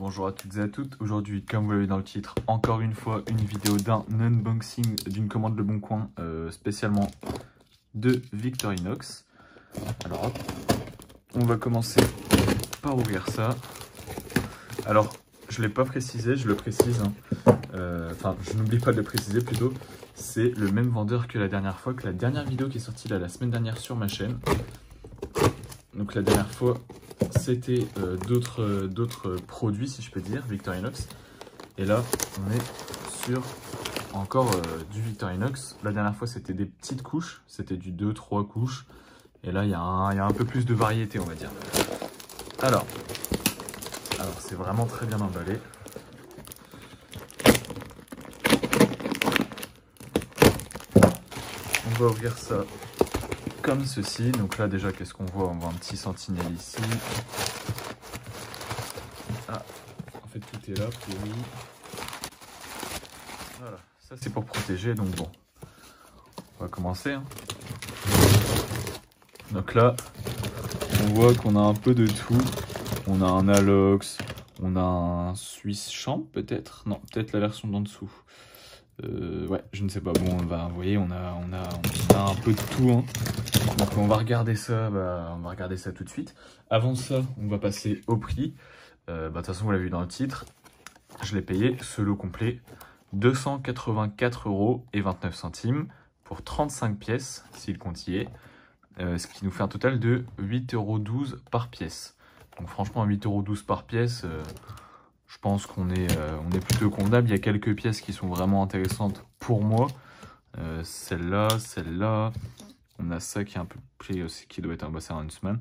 Bonjour à toutes et à toutes. Aujourd'hui, comme vous l'avez dans le titre, encore une fois une vidéo d'un unboxing d'une commande Le Bon Coin spécialement de Victorinox. Alors hop, on va commencer par ouvrir ça. Alors, je ne l'ai pas précisé, je le précise. Enfin, je n'oublie pas de le préciser plutôt. C'est le même vendeur que la dernière fois, que la dernière vidéo qui est sortie là, la semaine dernière sur ma chaîne. Donc la dernière fois, c'était d'autres produits, si je peux dire, Victorinox. Et là, on est sur encore du Victorinox. La dernière fois, c'était des petites couches. C'était du 2-3 couches. Et là, il y a un peu plus de variété, on va dire. Alors c'est vraiment très bien emballé. On va ouvrir ça comme ceci. Donc là, déjà, qu'est-ce qu'on voit? On voit un petit sentinelle ici. Ah, en fait, tout est là, pourri. Voilà, ça c'est pour protéger, donc bon. On va commencer. Hein. Donc là, on voit qu'on a un peu de tout. On a un Alox, on a un Swiss Champ peut-être. Non, peut-être la version d'en dessous. Ouais, je ne sais pas. Bon, vous voyez, on a un peu de tout. Hein. Donc on va regarder ça. On va regarder ça tout de suite. Avant ça, on va passer au prix. De toute façon, vous l'avez vu dans le titre. Je l'ai payé ce lot complet 284,29 € pour 35 pièces s'il compte y est. Ce qui nous fait un total de 8,12 € par pièce. Donc franchement, 8,12 € par pièce, je pense qu'on est plutôt convenable. Il y a quelques pièces qui sont vraiment intéressantes pour moi. Celle-là. On a ça qui est un peu pris aussi, qui doit être un bassin Huntsman.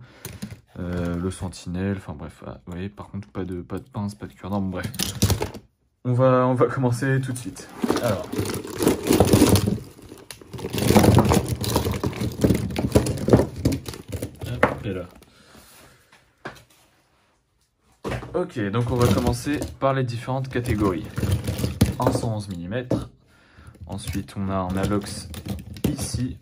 Le sentinelle, enfin bref. Ah, vous voyez, par contre, pas de pince, pas de cure-dent, bon, bref. On va commencer tout de suite. Alors. Hop, et là. Ok, donc on va commencer par les différentes catégories. 111 mm. Ensuite, on a un Alox ici.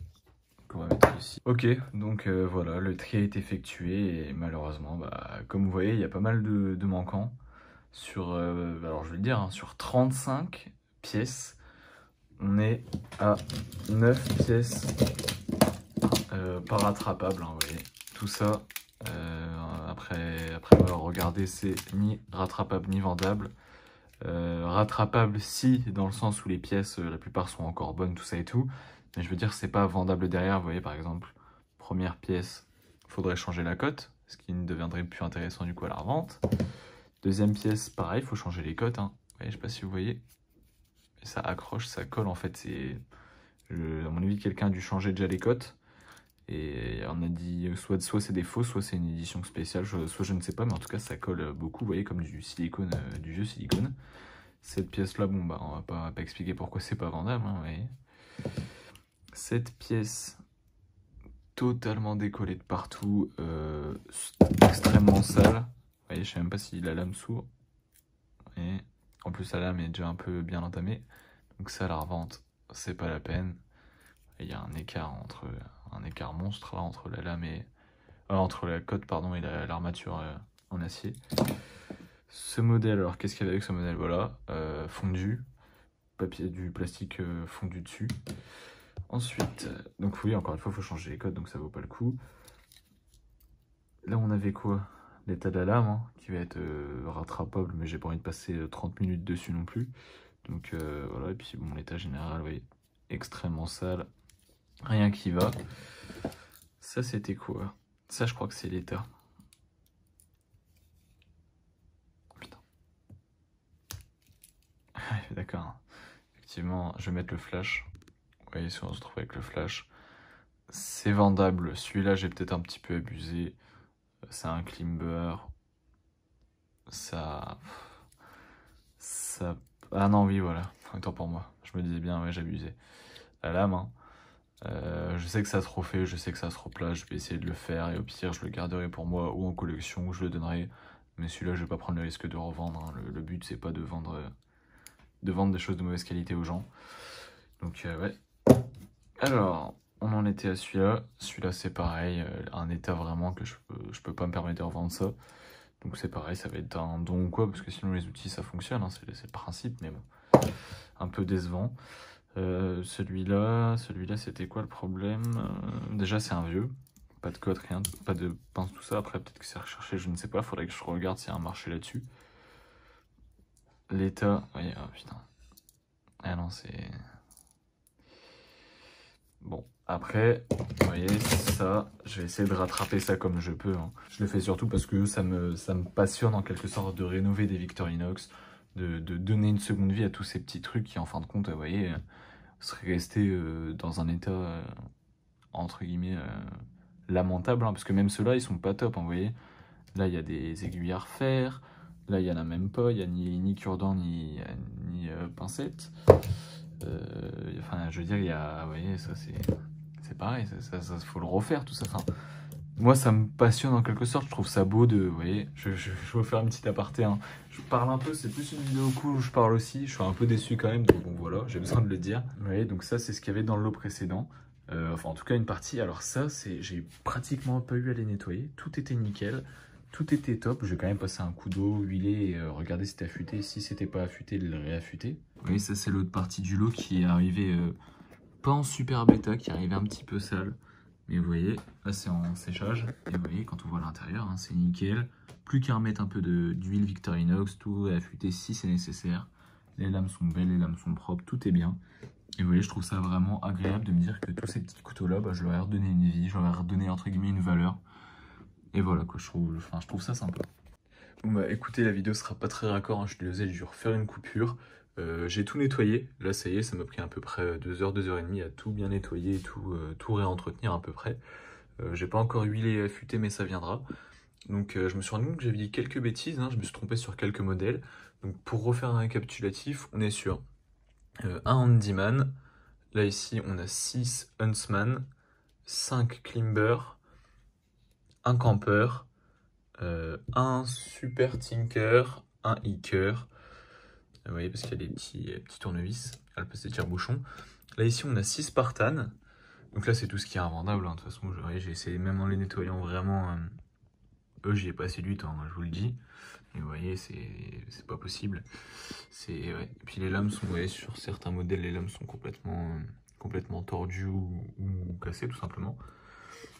On va mettre ici. Ok, donc voilà, le tri est effectué et malheureusement, comme vous voyez, il y a pas mal de manquants. Sur, alors je vais le dire, hein, sur 35 pièces, on est à 9 pièces pas rattrapables. Hein, vous voyez. Tout ça, après avoir regardé, c'est ni rattrapable ni vendable. Rattrapable si, dans le sens où les pièces, la plupart sont encore bonnes, tout ça et tout. Mais je veux dire, c'est pas vendable derrière. Vous voyez, par exemple, première pièce, il faudrait changer la cote, ce qui ne deviendrait plus intéressant du coup à la revente. Deuxième pièce, pareil, il faut changer les cotes. Hein. Vous voyez, je sais pas si vous voyez. Et ça accroche, ça colle. En fait, à mon avis, quelqu'un a dû changer déjà les cotes. Et on a dit, soit c'est des faux, soit c'est une édition spéciale, soit je ne sais pas, mais en tout cas, ça colle beaucoup. Vous voyez, comme du silicone, du vieux silicone. Cette pièce-là, bon, on va pas expliquer pourquoi c'est pas vendable. Hein, vous voyez. Cette pièce totalement décollée de partout, extrêmement sale. Vous voyez, je sais même pas si la lame s'ouvre. Et en plus, la lame est déjà un peu bien entamée. Donc ça, à la revente, c'est pas la peine. Il y a un écart monstre là entre la lame et entre la cote pardon et l'armature en acier. Ce modèle, alors qu'est-ce qu'il y avait avec ce modèle? Voilà, fondu, du plastique fondu dessus. Ensuite, donc oui, encore une fois, il faut changer les codes, donc ça vaut pas le coup. Là, on avait quoi? L'état de la lame, hein, qui va être rattrapable, mais j'ai pas envie de passer 30 minutes dessus non plus. Donc voilà, et puis bon, l'état général, vous voyez, extrêmement sale, rien qui va. Ça, c'était quoi? Ça, je crois que c'est l'état. Putain. D'accord. Effectivement, je vais mettre le flash. Vous voyez, si on se retrouve avec le flash, c'est vendable. Celui-là, j'ai peut-être un petit peu abusé. C'est un climber. Ça... Ah non, oui, voilà. Autant pour moi. Je me disais bien, ouais, j'abusais. La lame, hein. Je sais que ça se refait, je sais que ça se replace. Je vais essayer de le faire et au pire, je le garderai pour moi ou en collection ou je le donnerai. Mais celui-là, je vais pas prendre le risque de revendre. Hein. Le but, c'est pas de vendre des choses de mauvaise qualité aux gens. Donc, ouais. Alors, on en était à celui-là. Celui-là, c'est pareil. Un état vraiment que je peux pas me permettre de revendre ça. Donc c'est pareil, ça va être un don ou quoi, parce que sinon les outils ça fonctionne, hein, c'est le principe, mais bon, un peu décevant. Celui-là c'était quoi le problème? Déjà c'est un vieux, pas de code, rien, pas de pince, tout ça. Après peut-être que c'est recherché, je ne sais pas, faudrait que je regarde s'il y a un marché là-dessus. L'état, oui, oh putain. Ah non, c'est... Bon, après, vous voyez, ça, je vais essayer de rattraper ça comme je peux, hein. Je le fais surtout parce que ça me passionne en quelque sorte de rénover des Victorinox, de donner une seconde vie à tous ces petits trucs qui, en fin de compte, vous voyez, seraient restés dans un état, entre guillemets, lamentable, hein, parce que même ceux-là, ils sont pas top, hein, vous voyez. Là, il y a des aiguilles à refaire, là, il y en a même pas, il n'y a ni cure-dent, ni pincette. Enfin, je veux dire, il y a, vous voyez, ça c'est pareil, ça faut le refaire tout ça. Enfin, moi, ça me passionne en quelque sorte. Je trouve ça beau de, vous voyez, je vais vous faire une petite aparté, hein. Je parle un peu, c'est plus une vidéo cool où je parle aussi. Je suis un peu déçu quand même, donc bon voilà, j'ai besoin de le dire. Vous voyez, donc ça c'est ce qu'il y avait dans le lot précédent. Enfin, en tout cas une partie. Alors ça, j'ai pratiquement pas eu à les nettoyer. Tout était nickel. Tout était top, je vais quand même passer un coup d'eau, huiler et regarder si c'était affûté. Si c'était pas affûté, le réaffûter. Vous voyez, ça c'est l'autre partie du lot qui est arrivée pas en super bêta, qui est arrivée un petit peu sale. Mais vous voyez, là c'est en séchage. Et vous voyez, quand on voit l'intérieur, hein, c'est nickel. Plus qu'à remettre un peu d'huile Victorinox, tout réaffûter si c'est nécessaire. Les lames sont belles, les lames sont propres, tout est bien. Et vous voyez, je trouve ça vraiment agréable de me dire que tous ces petits couteaux-là, bah, je leur ai redonné une vie, je leur ai redonné entre guillemets une valeur. Et voilà quoi, je trouve ça sympa. Bon bah écoutez, la vidéo sera pas très raccord, hein, je suis désolé, je vais refaire une coupure. J'ai tout nettoyé, là ça y est, ça m'a pris à peu près 2 heures, 2 heures et demie à tout bien nettoyer, tout réentretenir à peu près. J'ai pas encore huilé et affûté, mais ça viendra. Donc je me suis rendu compte que j'avais dit quelques bêtises, hein, je me suis trompé sur quelques modèles. Donc pour refaire un récapitulatif, on est sur un Handyman. Là ici on a 6 Huntsman, 5 Climber, un Camper, un Super Tinker, un Hiker. Vous voyez, parce qu'il y a des petits tournevis, à la place des tire-bouchons. Là ici on a 6 Spartan. Donc là c'est tout ce qui est invendable, hein. De toute façon j'ai essayé, même en les nettoyant vraiment, eux j'y ai passé du temps, hein, je vous le dis. Et vous voyez, c'est pas possible. Ouais. Et puis les lames sont, vous voyez, sur certains modèles, les lames sont complètement tordues ou cassées tout simplement.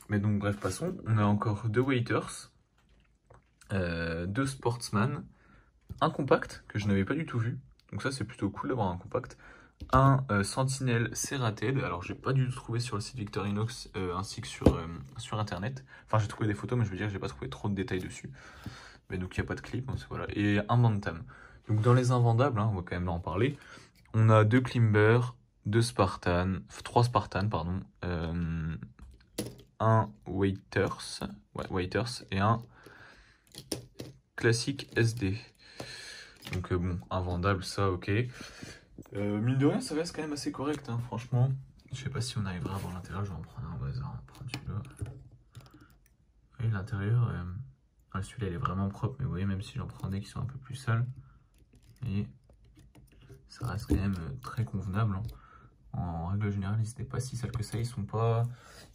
Mais donc bref, passons. On a encore 2 Waiters, 2 Sportsman, un compact que je n'avais pas du tout vu. Donc ça c'est plutôt cool d'avoir un compact. Un Sentinelle Serrated. Alors j'ai pas du tout trouvé sur le site Victorinox ainsi que sur internet. Enfin j'ai trouvé des photos mais je veux dire j'ai pas trouvé trop de détails dessus. Mais donc il n'y a pas de clip, donc voilà. Et un Bantam. Donc dans les invendables, hein, on va quand même en parler. On a 2 Climber, 2 Spartan, 3 Spartan pardon, un Waiters, ouais, Waiters et un classique SD. Donc bon, invendable ça, ok. Mine de rien, ça reste quand même assez correct, hein, franchement. Je sais pas si on arrivera à voir l'intérieur, je vais en prendre un au hasard. On va prendre celui-là. Vous voyez l'intérieur, celui-là il est vraiment propre, mais vous voyez, même si j'en prends des qui sont un peu plus sales, et ça reste quand même très convenable, hein. En règle générale, ils n'étaient pas si sales que ça, ils sont pas...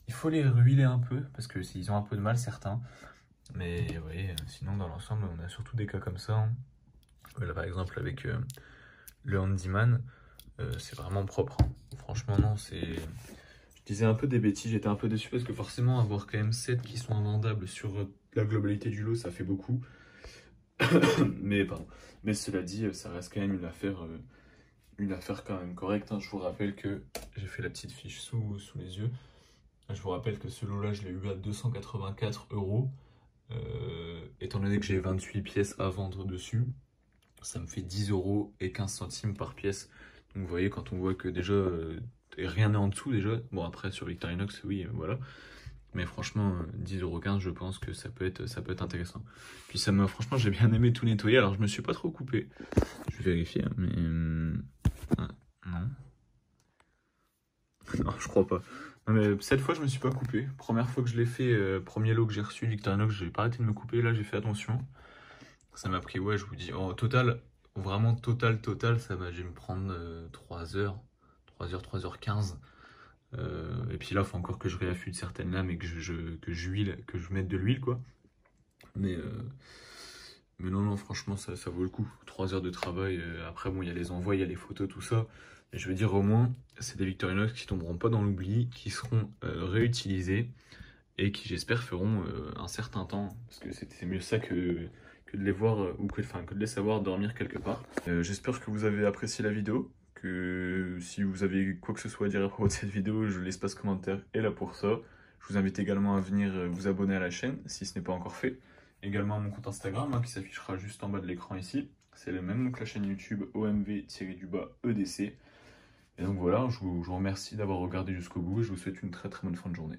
Il faut les ruiler un peu, parce que ils ont un peu de mal certains. Mais vous voyez, sinon dans l'ensemble, on a surtout des cas comme ça, hein. Là par exemple avec le Handyman, c'est vraiment propre, hein. Franchement non, c'est... Je disais un peu des bêtises, j'étais un peu déçu parce que forcément avoir quand même 7 qui sont invendables sur la globalité du lot, ça fait beaucoup. Mais cela dit, ça reste quand même une affaire quand même correcte, hein. Je vous rappelle que j'ai fait la petite fiche sous les yeux. Je vous rappelle que ce lot-là, je l'ai eu à 284 €. Étant donné que j'ai 28 pièces à vendre dessus, ça me fait 10 € et 15 centimes par pièce. Donc vous voyez, quand on voit que déjà rien n'est en dessous déjà, bon après sur Victorinox oui voilà, mais franchement 10,15 €, je pense que ça peut être intéressant. Puis franchement j'ai bien aimé tout nettoyer, alors je me suis pas trop coupé, je vais vérifier, mais non. Non, je crois pas. Non, mais cette fois je me suis pas coupé, première fois que je l'ai fait, premier lot que j'ai reçu Victorinox, j'ai pas arrêté de me couper, là j'ai fait attention. Ça m'a pris, ouais, je vous dis, en total, vraiment total, ça va, je vais me prendre 3 heures, 3h15. Et puis là, il faut encore que je réaffûte certaines lames et que je mette de l'huile, quoi. Mais Mais non, non, franchement, ça vaut le coup. 3 heures de travail. Après, bon, il y a les envois, il y a les photos, tout ça. Et je veux dire, au moins, c'est des Victorinox qui tomberont pas dans l'oubli, qui seront réutilisés et qui, j'espère, feront un certain temps. Parce que c'est mieux ça que de les voir, ou que de les savoir dormir quelque part. J'espère que vous avez apprécié la vidéo. Que si vous avez quoi que ce soit à dire à propos de cette vidéo, l'espace commentaire est là pour ça. Je vous invite également à venir vous abonner à la chaîne si ce n'est pas encore fait. Également à mon compte Instagram hein, qui s'affichera juste en bas de l'écran ici. C'est le même que la chaîne YouTube OMV-EDC. Et donc voilà, je vous remercie d'avoir regardé jusqu'au bout et je vous souhaite une très très bonne fin de journée.